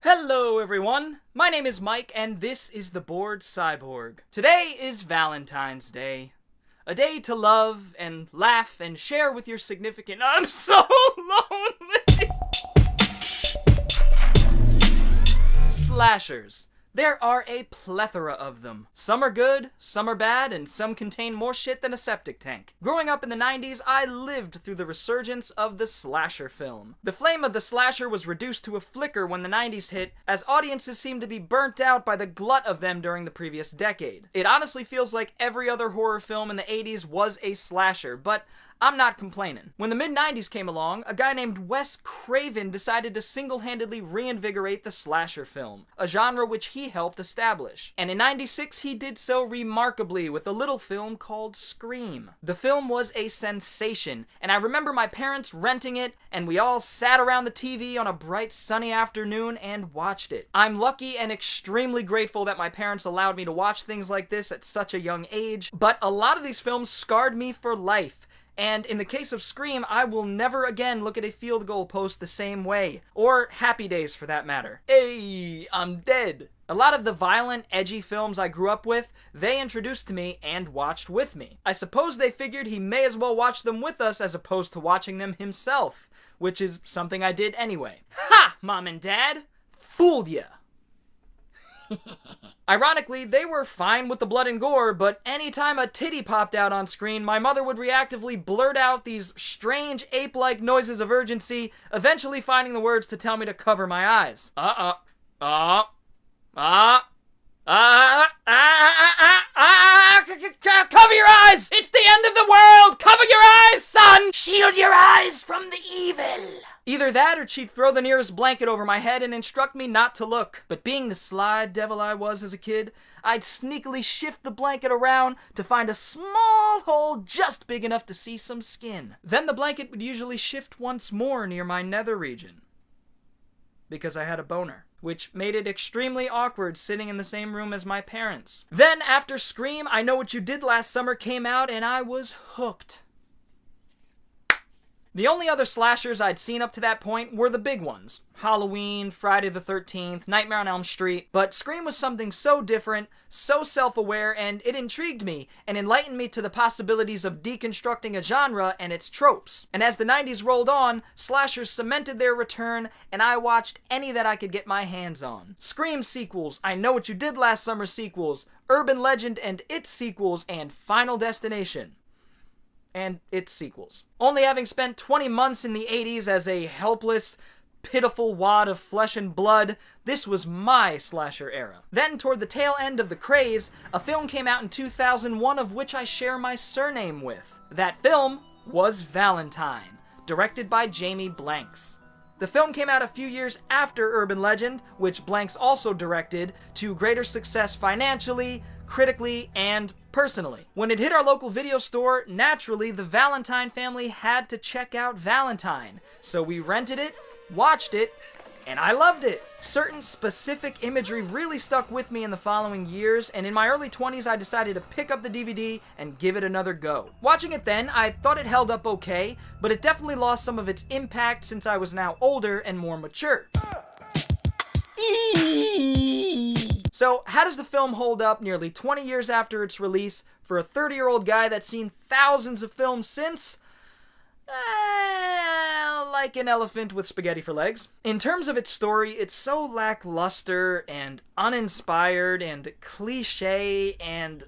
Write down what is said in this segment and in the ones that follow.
Hello everyone, my name is Mike and this is the Bored Cyborg. Today is Valentine's Day. A day to love and laugh and share with your significant— I'm so lonely! Slashers. There are a plethora of them. Some are good, some are bad, and some contain more shit than a septic tank. Growing up in the 90s, I lived through the resurgence of the slasher film. The flame of the slasher was reduced to a flicker when the 90s hit, as audiences seemed to be burnt out by the glut of them during the previous decade. It honestly feels like every other horror film in the 80s was a slasher, but I'm not complaining. When the mid-90s came along, a guy named Wes Craven decided to single-handedly reinvigorate the slasher film, a genre which he helped establish. And in '96, he did so remarkably with a little film called Scream. The film was a sensation, and I remember my parents renting it, and we all sat around the TV on a bright sunny afternoon and watched it. I'm lucky and extremely grateful that my parents allowed me to watch things like this at such a young age, but a lot of these films scarred me for life. And in the case of Scream, I will never again look at a field goal post the same way. Or Happy Days, for that matter. Hey, I'm dead. A lot of the violent, edgy films I grew up with, they introduced to me and watched with me. I suppose they figured he may as well watch them with us as opposed to watching them himself, which is something I did anyway. Ha, Mom and Dad! Fooled ya! Ironically, they were fine with the blood and gore, but anytime a titty popped out on screen, my mother would reactively blurt out these strange ape-like noises of urgency, eventually finding the words to tell me to cover my eyes. Cover your eyes! It's the end of the world! Cover your eyes, son! Shield your eyes from the evil! Either that or she'd throw the nearest blanket over my head and instruct me not to look. But being the sly devil I was as a kid, I'd sneakily shift the blanket around to find a small hole just big enough to see some skin. Then the blanket would usually shift once more near my nether region, because I had a boner, which made it extremely awkward sitting in the same room as my parents. Then, after Scream, I Know What You Did Last Summer came out, and I was hooked. The only other slashers I'd seen up to that point were the big ones. Halloween, Friday the 13th, Nightmare on Elm Street, but Scream was something so different, so self-aware, and it intrigued me and enlightened me to the possibilities of deconstructing a genre and its tropes. And as the 90s rolled on, slashers cemented their return, and I watched any that I could get my hands on. Scream sequels, I Know What You Did Last Summer sequels, Urban Legend and its sequels, and Final Destination and its sequels. Only having spent 20 months in the 80s as a helpless, pitiful wad of flesh and blood, this was my slasher era. Then, toward the tail end of the craze, a film came out in 2001 of which I share my surname with. That film was Valentine, directed by Jamie Blanks. The film came out a few years after Urban Legend, which Blanks also directed, to greater success financially, critically, and personally. When it hit our local video store, naturally, the Valentine family had to check out Valentine. So we rented it, watched it, and I loved it. Certain specific imagery really stuck with me in the following years, and in my early 20s I decided to pick up the DVD and give it another go. Watching it then, I thought it held up okay, but it definitely lost some of its impact since I was now older and more mature. So, how does the film hold up nearly 20 years after its release for a 30-year-old guy that's seen thousands of films since? Like an elephant with spaghetti for legs. In terms of its story, it's so lackluster and uninspired and cliche and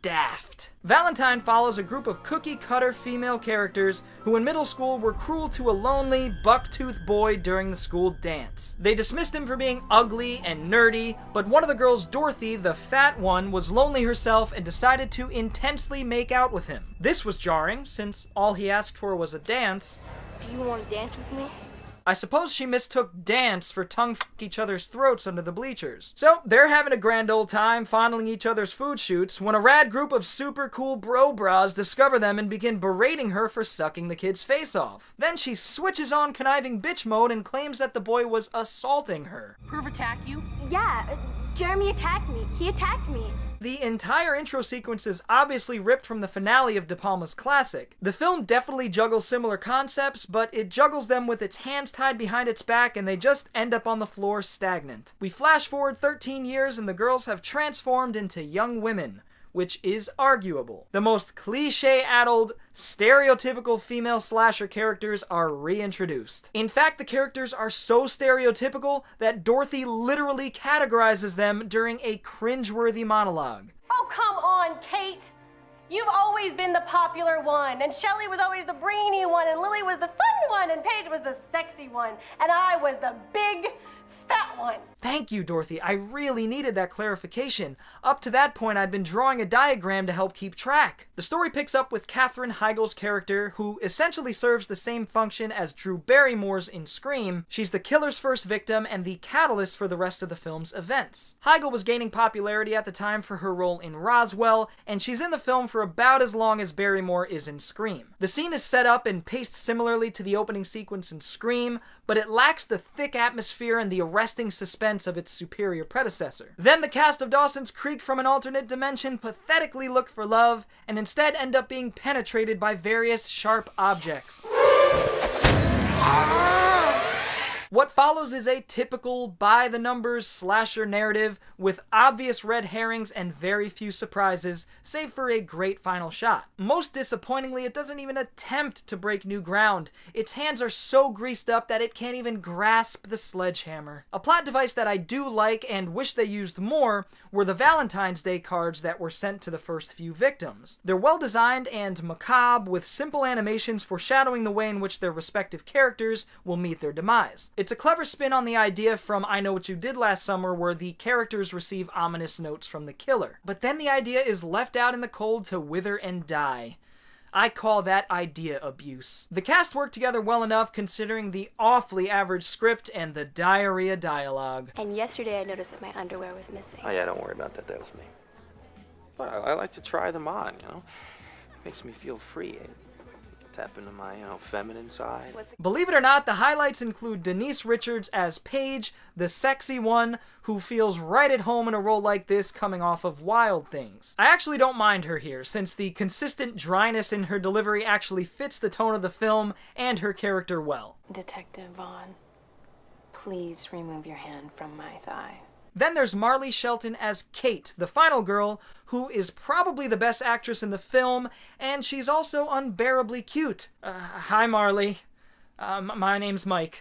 daft. Valentine follows a group of cookie-cutter female characters who in middle school were cruel to a lonely, buck-toothed boy during the school dance. They dismissed him for being ugly and nerdy, but one of the girls, Dorothy, the fat one, was lonely herself and decided to intensely make out with him. This was jarring, since all he asked for was a dance. Do you want to dance with me? I suppose she mistook dance for tongue-fuck each other's throats under the bleachers. So, they're having a grand old time fondling each other's food shoots when a rad group of super cool bro-bras discover them and begin berating her for sucking the kid's face off. Then she switches on conniving bitch mode and claims that the boy was assaulting her. Perv attack you? Yeah, Jeremy attacked me. He attacked me. The entire intro sequence is obviously ripped from the finale of De Palma's classic. The film definitely juggles similar concepts, but it juggles them with its hands tied behind its back and they just end up on the floor stagnant. We flash forward 13 years and the girls have transformed into young women, which is arguable. The most cliche-addled, stereotypical female slasher characters are reintroduced. In fact, the characters are so stereotypical that Dorothy literally categorizes them during a cringeworthy monologue. Oh, come on, Kate! You've always been the popular one, and Shelley was always the brainy one, and Lily was the fun one, and Paige was the sexy one, and I was the big, fat one. Thank you, Dorothy. I really needed that clarification. Up to that point, I'd been drawing a diagram to help keep track. The story picks up with Katherine Heigl's character, who essentially serves the same function as Drew Barrymore's in Scream. She's the killer's first victim and the catalyst for the rest of the film's events. Heigl was gaining popularity at the time for her role in Roswell, and she's in the film for about as long as Barrymore is in Scream. The scene is set up and paced similarly to the opening sequence in Scream, but it lacks the thick atmosphere and the arresting suspense of its superior predecessor. Then the cast of Dawson's Creek from an alternate dimension pathetically look for love, and instead end up being penetrated by various sharp objects. What follows is a typical by-the-numbers slasher narrative with obvious red herrings and very few surprises, save for a great final shot. Most disappointingly, it doesn't even attempt to break new ground. Its hands are so greased up that it can't even grasp the sledgehammer. A plot device that I do like and wish they used more were the Valentine's Day cards that were sent to the first few victims. They're well designed and macabre, with simple animations foreshadowing the way in which their respective characters will meet their demise. It's a clever spin on the idea from I Know What You Did Last Summer, where the characters receive ominous notes from the killer. But then the idea is left out in the cold to wither and die. I call that idea abuse. The cast worked together well enough considering the awfully average script and the diarrhea dialogue. And yesterday I noticed that my underwear was missing. Oh yeah, don't worry about that, that was me. But I like to try them on, you know? It makes me feel free. Tap into my, feminine side. Believe it or not, the highlights include Denise Richards as Paige, the sexy one who feels right at home in a role like this coming off of Wild Things. I actually don't mind her here, since the consistent dryness in her delivery actually fits the tone of the film and her character well. Detective Vaughn, please remove your hand from my thigh. Then there's Marley Shelton as Kate, the final girl, who is probably the best actress in the film, and she's also unbearably cute. Hi, Marley. My name's Mike.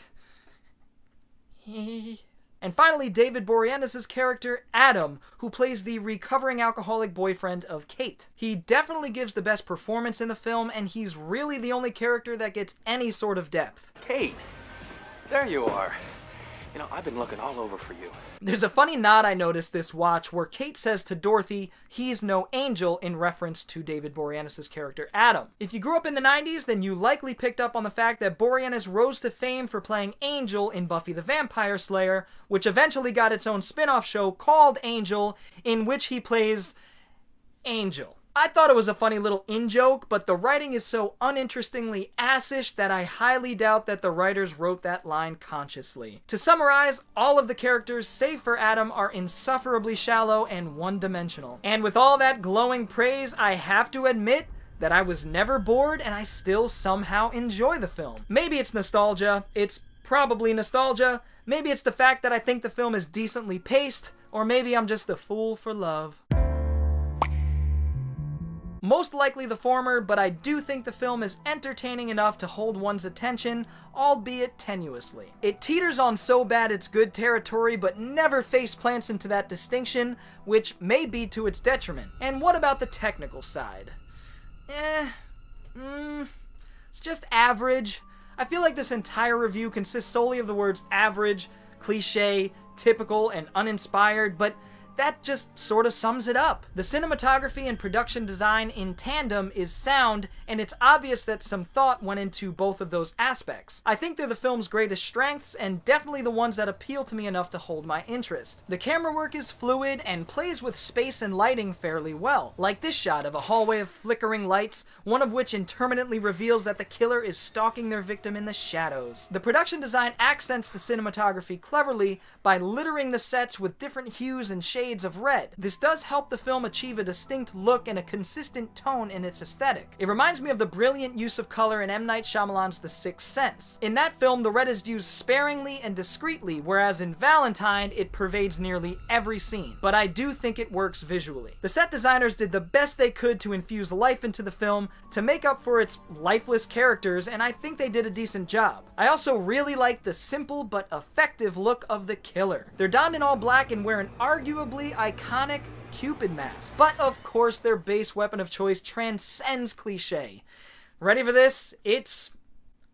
And finally, David Boreanaz's character, Adam, who plays the recovering alcoholic boyfriend of Kate. He definitely gives the best performance in the film, and he's really the only character that gets any sort of depth. Kate, there you are. You know, I've been looking all over for you. There's a funny nod I noticed this watch where Kate says to Dorothy, "He's no angel," in reference to David Boreanaz's character Adam. If you grew up in the 90s, then you likely picked up on the fact that Boreanaz rose to fame for playing Angel in Buffy the Vampire Slayer, which eventually got its own spin-off show called Angel, in which he plays Angel. I thought it was a funny little in-joke, but the writing is so uninterestingly assish that I highly doubt that the writers wrote that line consciously. To summarize, all of the characters, save for Adam, are insufferably shallow and one-dimensional. And with all that glowing praise, I have to admit that I was never bored and I still somehow enjoy the film. Maybe it's nostalgia. It's probably nostalgia. Maybe it's the fact that I think the film is decently paced, or maybe I'm just a fool for love. Most likely the former, but I do think the film is entertaining enough to hold one's attention, albeit tenuously. It teeters on so bad it's good territory, but never face plants into that distinction, which may be to its detriment. And what about the technical side? It's just average. I feel like this entire review consists solely of the words average, cliche, typical, and uninspired, but that just sort of sums it up. The cinematography and production design in tandem is sound, and it's obvious that some thought went into both of those aspects. I think they're the film's greatest strengths, and definitely the ones that appeal to me enough to hold my interest. The camera work is fluid and plays with space and lighting fairly well, like this shot of a hallway of flickering lights, one of which intermittently reveals that the killer is stalking their victim in the shadows. The production design accents the cinematography cleverly by littering the sets with different hues and shades shades of red. This does help the film achieve a distinct look and a consistent tone in its aesthetic. It reminds me of the brilliant use of color in M. Night Shyamalan's The Sixth Sense. In that film, the red is used sparingly and discreetly, whereas in Valentine, it pervades nearly every scene. But I do think it works visually. The set designers did the best they could to infuse life into the film to make up for its lifeless characters, and I think they did a decent job. I also really like the simple but effective look of the killer. They're donned in all black and wear an arguably iconic Cupid mask, but of course their base weapon of choice transcends cliche. Ready for this? It's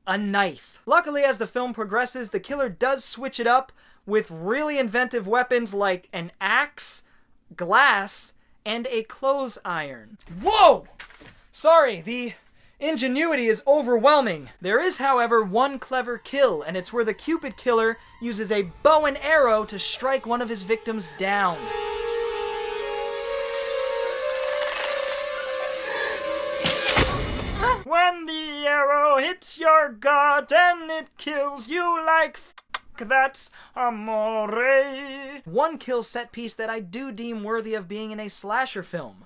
a knife. Luckily, as the film progresses, the killer does switch it up with really inventive weapons like an axe, glass, and a clothes iron. Whoa! Sorry, the ingenuity is overwhelming. There is, however, one clever kill, and it's where the Cupid killer uses a bow and arrow to strike one of his victims down. When the arrow hits your gut and it kills you like that's amore. One kill set piece that I do deem worthy of being in a slasher film.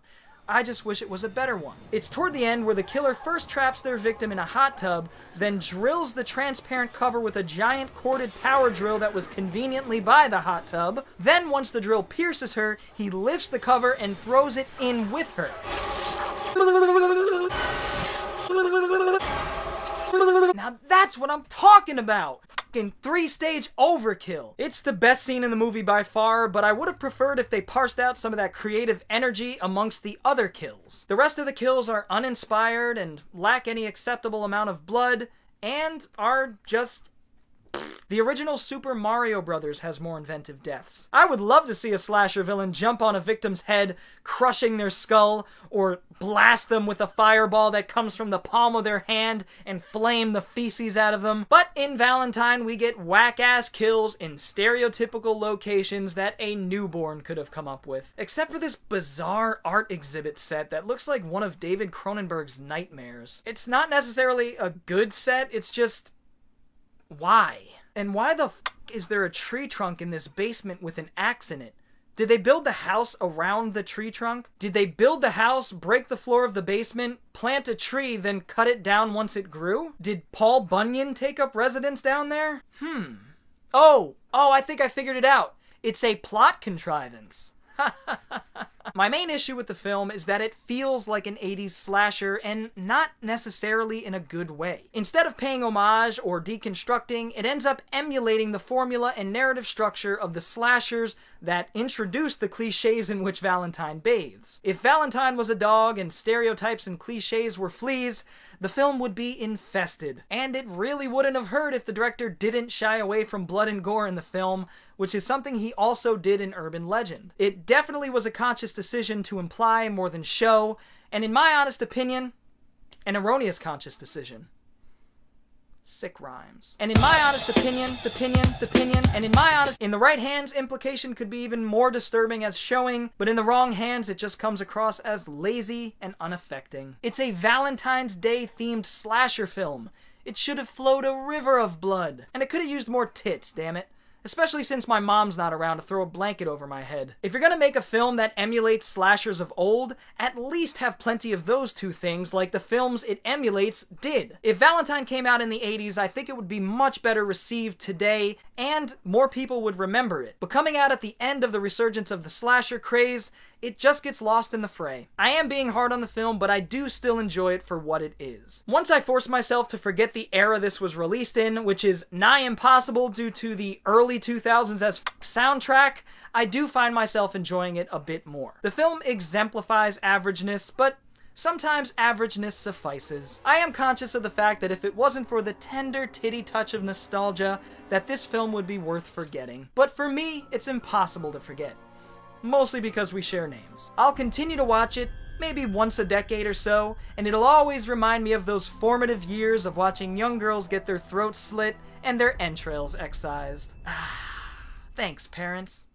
I just wish it was a better one. It's toward the end where the killer first traps their victim in a hot tub, then drills the transparent cover with a giant corded power drill that was conveniently by the hot tub. Then once the drill pierces her, he lifts the cover and throws it in with her. Now that's what I'm talking about! Fucking 3-stage overkill. It's the best scene in the movie by far, but I would have preferred if they parsed out some of that creative energy amongst the other kills. The rest of the kills are uninspired and lack any acceptable amount of blood, and are just... The original Super Mario Bros. Has more inventive deaths. I would love to see a slasher villain jump on a victim's head, crushing their skull, or blast them with a fireball that comes from the palm of their hand and flame the feces out of them. But in Valentine, we get whack-ass kills in stereotypical locations that a newborn could have come up with. Except for this bizarre art exhibit set that looks like one of David Cronenberg's nightmares. It's not necessarily a good set, it's just... why? And why the f*** is there a tree trunk in this basement with an axe in it? Did they build the house around the tree trunk? Did they build the house, break the floor of the basement, plant a tree, then cut it down once it grew? Did Paul Bunyan take up residence down there? Oh, I think I figured it out. It's a plot contrivance. My main issue with the film is that it feels like an 80s slasher and not necessarily in a good way. Instead of paying homage or deconstructing, it ends up emulating the formula and narrative structure of the slashers that introduced the cliches in which Valentine bathes. If Valentine was a dog and stereotypes and cliches were fleas, the film would be infested. And it really wouldn't have hurt if the director didn't shy away from blood and gore in the film, which is something he also did in Urban Legend. It definitely was a conscious decision to imply more than show, and in my honest opinion, an erroneous conscious decision. Sick rhymes. And in my honest opinion, in the right hands, implication could be even more disturbing as showing, but in the wrong hands, it just comes across as lazy and unaffecting. It's a Valentine's Day themed slasher film. It should have flowed a river of blood. And it could have used more tits, damn it. Especially since my mom's not around to throw a blanket over my head. If you're gonna make a film that emulates slashers of old, at least have plenty of those two things like the films it emulates did. If Valentine came out in the 80s, I think it would be much better received today, and more people would remember it. But coming out at the end of the resurgence of the slasher craze, it just gets lost in the fray. I am being hard on the film, but I do still enjoy it for what it is. Once I force myself to forget the era this was released in, which is nigh impossible due to the early 2000s as soundtrack, I do find myself enjoying it a bit more. The film exemplifies averageness, but sometimes averageness suffices. I am conscious of the fact that if it wasn't for the tender titty touch of nostalgia, that this film would be worth forgetting. But for me, it's impossible to forget. Mostly because we share names. I'll continue to watch it, maybe once a decade or so, and it'll always remind me of those formative years of watching young girls get their throats slit and their entrails excised. Thanks, parents.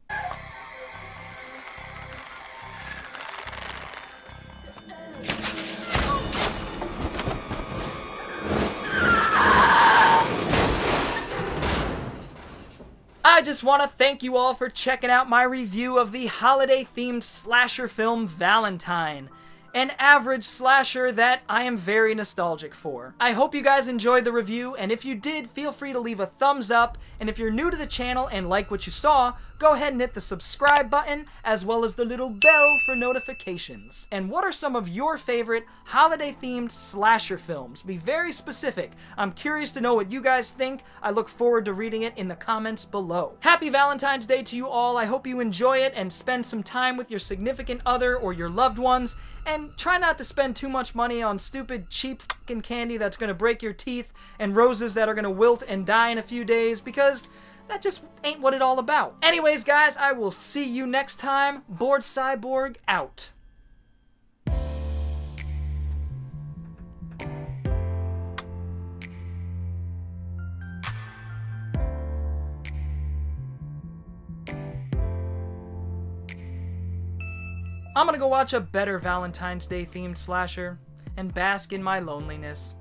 I just want to thank you all for checking out my review of the holiday-themed slasher film Valentine, an average slasher that I am very nostalgic for. I hope you guys enjoyed the review, and if you did, feel free to leave a thumbs up, and if you're new to the channel and like what you saw, go ahead and hit the subscribe button, as well as the little bell for notifications. And what are some of your favorite holiday-themed slasher films? Be very specific. I'm curious to know what you guys think. I look forward to reading it in the comments below. Happy Valentine's Day to you all. I hope you enjoy it and spend some time with your significant other or your loved ones, and try not to spend too much money on stupid, cheap fucking candy that's gonna break your teeth and roses that are gonna wilt and die in a few days, because that just ain't what it's all about. Anyways, guys, I will see you next time. Bored Cyborg out. I'm gonna go watch a better Valentine's Day themed slasher and bask in my loneliness.